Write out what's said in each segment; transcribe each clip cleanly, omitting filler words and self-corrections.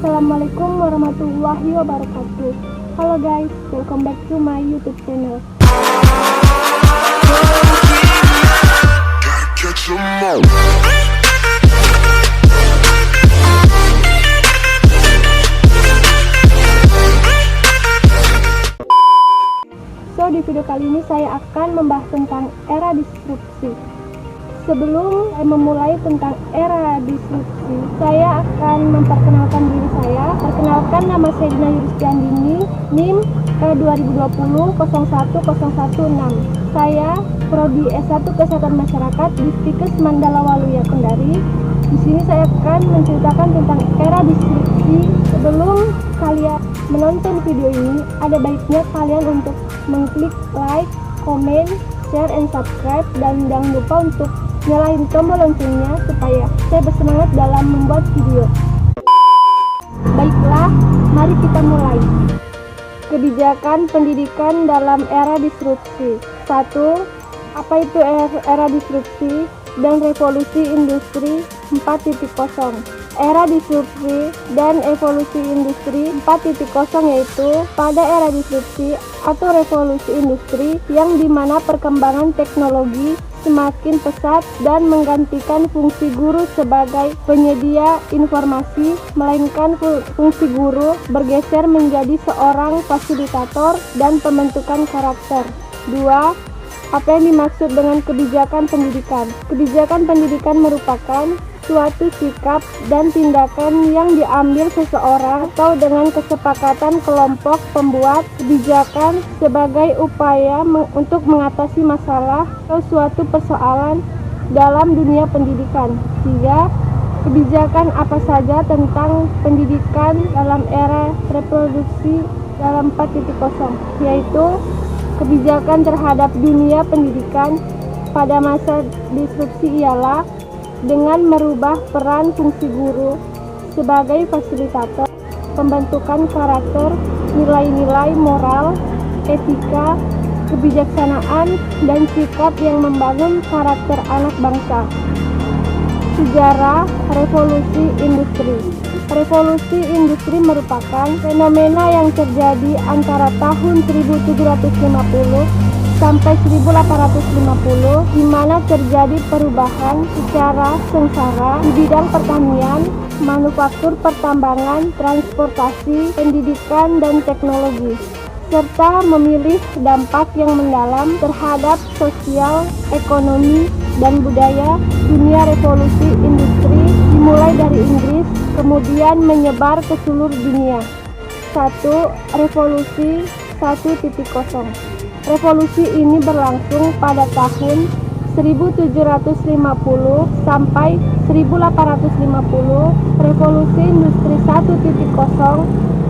Assalamualaikum warahmatullahi wabarakatuh. Halo guys, welcome back to my YouTube channel. So, di video kali ini saya akan membahas tentang era disrupsi. Sebelum memulai tentang era disrupsi, saya akan memperkenalkan diri saya. Perkenalkan, nama saya Dina Yuristiandini, NIM 2020-01016. Saya Prodi S1 Kesehatan Masyarakat di Stikes Mandala Waluya Kendari. Di sini saya akan menceritakan tentang era disrupsi. Sebelum kalian menonton video ini, ada baiknya kalian untuk mengklik like, comment, share, and subscribe, dan jangan lupa untuk nyalain tombol loncengnya supaya saya bersemangat dalam membuat video. Baiklah, mari kita mulai. Kebijakan pendidikan dalam era disrupsi. 1. Apa itu era disrupsi dan revolusi industri 4.0? Era disrupsi dan evolusi industri 4.0 yaitu pada era disrupsi atau revolusi industri yang dimana perkembangan teknologi semakin pesat dan menggantikan fungsi guru sebagai penyedia informasi, melainkan fungsi guru bergeser menjadi seorang fasilitator dan pembentukan karakter. 2. Apa yang dimaksud dengan kebijakan pendidikan? Kebijakan pendidikan merupakan suatu sikap dan tindakan yang diambil seseorang atau dengan kesepakatan kelompok pembuat kebijakan sebagai upaya untuk mengatasi masalah atau suatu persoalan dalam dunia pendidikan. 3. Kebijakan apa saja tentang pendidikan dalam era reproduksi dalam 4.0, yaitu kebijakan terhadap dunia pendidikan pada masa disrupsi ialah dengan merubah peran fungsi guru sebagai fasilitator, pembentukan karakter, nilai-nilai moral, etika, kebijaksanaan, dan sikap yang membangun karakter anak bangsa. Sejarah revolusi industri. Revolusi industri merupakan fenomena yang terjadi antara tahun 1750 sampai 1850, di mana terjadi perubahan secara sengsara di bidang pertanian, manufaktur pertambangan, transportasi, pendidikan, dan teknologi, serta memilih dampak yang mendalam terhadap sosial, ekonomi, dan budaya. Dunia revolusi industri dimulai dari Inggris, kemudian menyebar ke seluruh dunia. 1. Revolusi 1.0. Revolusi ini berlangsung pada tahun 1750 sampai 1850. Revolusi industri 1.0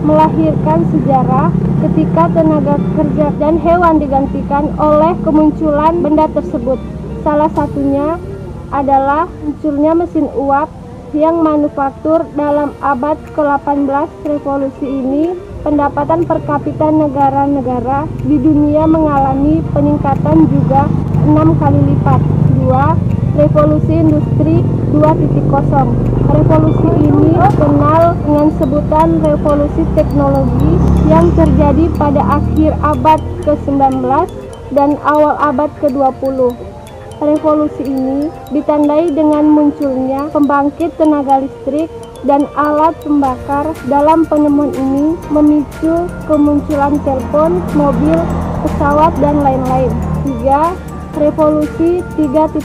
melahirkan sejarah ketika tenaga kerja dan hewan digantikan oleh kemunculan benda tersebut. Salah satunya adalah munculnya mesin uap yang manufaktur dalam abad ke-18. Revolusi ini pendapatan per kapita negara-negara di dunia mengalami peningkatan juga 6 kali lipat. 2. Revolusi industri 2.0. Revolusi ini dikenal dengan sebutan revolusi teknologi yang terjadi pada akhir abad ke-19 dan awal abad ke-20. Revolusi ini ditandai dengan munculnya pembangkit tenaga listrik dan alat pembakar. Dalam penemuan ini memicu kemunculan telepon, mobil, pesawat, dan lain-lain. 3. Revolusi 3.0.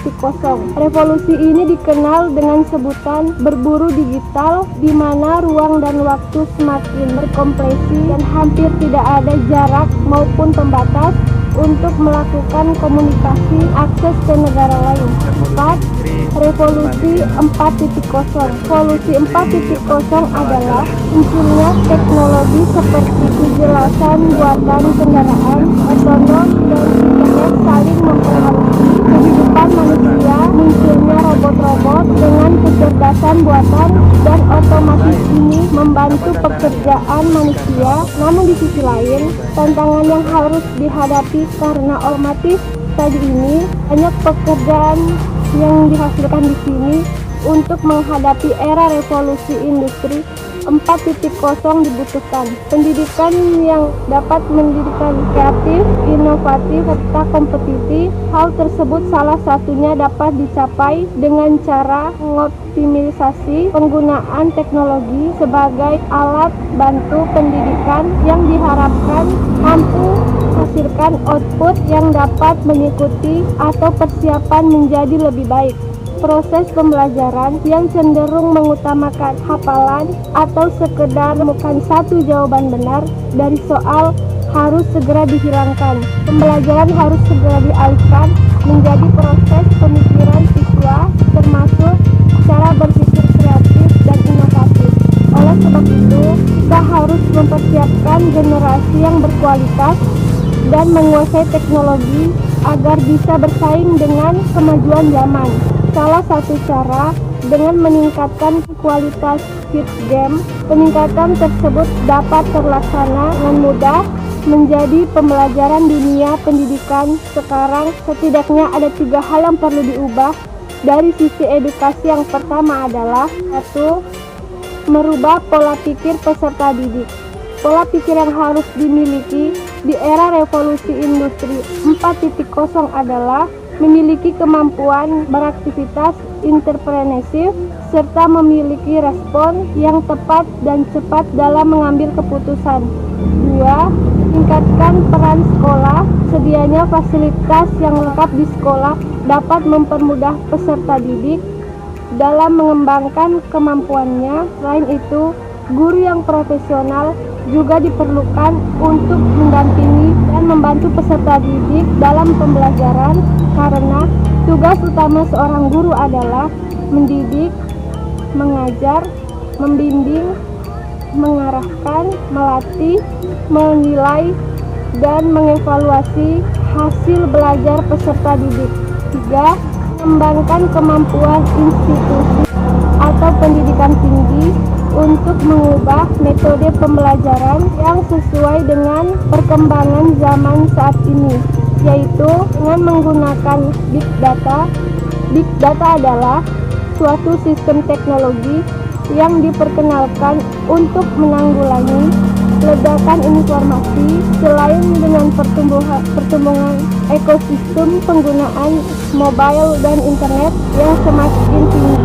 Revolusi ini dikenal dengan sebutan berburu digital, di mana ruang dan waktu semakin berkompresi dan hampir tidak ada jarak maupun pembatas untuk melakukan komunikasi akses ke negara lain. 4. Revolusi 4.0. Revolusi 4.0 adalah munculnya teknologi seperti kejelasan buatan kendaraan otonom dan internet saling mempengaruhi kehidupan manusia. Munculnya robot-robot dengan kecerdasan buatan dan otomatis ini membantu pekerjaan manusia. Namun di sisi lain, tantangan yang harus dihadapi karena otomatis tadi ini banyak pekerjaan yang dihasilkan di sini untuk menghadapi era revolusi industri 4.0 dibutuhkan. Pendidikan yang dapat mendidikan kreatif, inovatif, serta kompetitif. Hal tersebut salah satunya dapat dicapai dengan cara mengoptimisasi penggunaan teknologi sebagai alat bantu pendidikan yang diharapkan mampu menghasilkan output yang dapat mengikuti atau persiapan menjadi lebih baik. Proses pembelajaran yang cenderung mengutamakan hafalan atau sekedar menemukan satu jawaban benar dari soal harus segera dihilangkan. Pembelajaran harus segera dialihkan menjadi proses pemikiran siswa, termasuk cara berpikir kreatif dan inovatif. Oleh sebab itu, kita harus mempersiapkan generasi yang berkualitas dan menguasai teknologi agar bisa bersaing dengan kemajuan zaman. Salah satu cara dengan meningkatkan kualitas feed game. Peningkatan tersebut dapat terlaksana dengan mudah menjadi pembelajaran dunia pendidikan sekarang. Setidaknya ada 3 hal yang perlu diubah dari sisi edukasi. Yang pertama adalah 1. Merubah pola pikir peserta didik. Pola pikir yang harus dimiliki di era revolusi industri 4.0 adalah memiliki kemampuan beraktivitas entrepreneurship serta memiliki respon yang tepat dan cepat dalam mengambil keputusan. 2. Tingkatkan peran sekolah. Sedianya fasilitas yang lengkap di sekolah dapat mempermudah peserta didik dalam mengembangkan kemampuannya. Selain itu, guru yang profesional juga diperlukan untuk mendampingi dan membantu peserta didik dalam pembelajaran, karena tugas utama seorang guru adalah mendidik, mengajar, membimbing, mengarahkan, melatih, menilai, dan mengevaluasi hasil belajar peserta didik. 3. Mengembangkan kemampuan institusi atau pendidikan tinggi untuk mengubah metode pembelajaran yang sesuai dengan perkembangan zaman saat ini, yaitu dengan menggunakan Big Data. Big Data adalah suatu sistem teknologi yang diperkenalkan untuk menanggulangi ledakan informasi. Selain dengan pertumbuhan ekosistem penggunaan mobile dan internet yang semakin tinggi,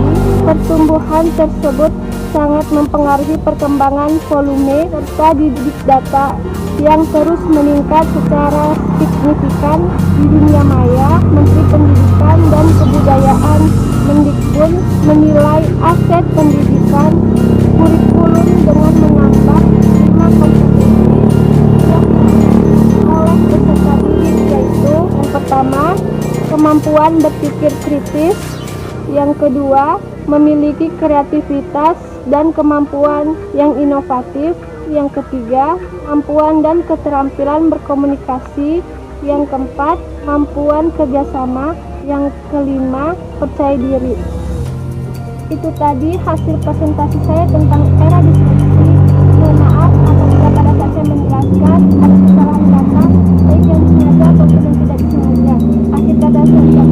pertumbuhan tersebut sangat mempengaruhi perkembangan volume serta big data yang terus meningkat secara signifikan di dunia maya. Menteri Pendidikan dan Kebudayaan Mendikbud menilai aset pendidikan kurikulum dengan menambah 5 kompetensi yang dimiliki oleh peserta didik, yaitu yang pertama, kemampuan berpikir kritis, yang kedua, memiliki kreativitas dan kemampuan yang inovatif, yang ketiga, kemampuan dan keterampilan berkomunikasi, yang keempat, kemampuan kerjasama, yang kelima, percaya diri. Itu tadi hasil presentasi saya tentang era diskusi. Mohon maaf apabila pada saat saya menjelaskan ada kesalahan kata, baik yang sengaja ataupun yang tidak disengaja. Akhir kata saya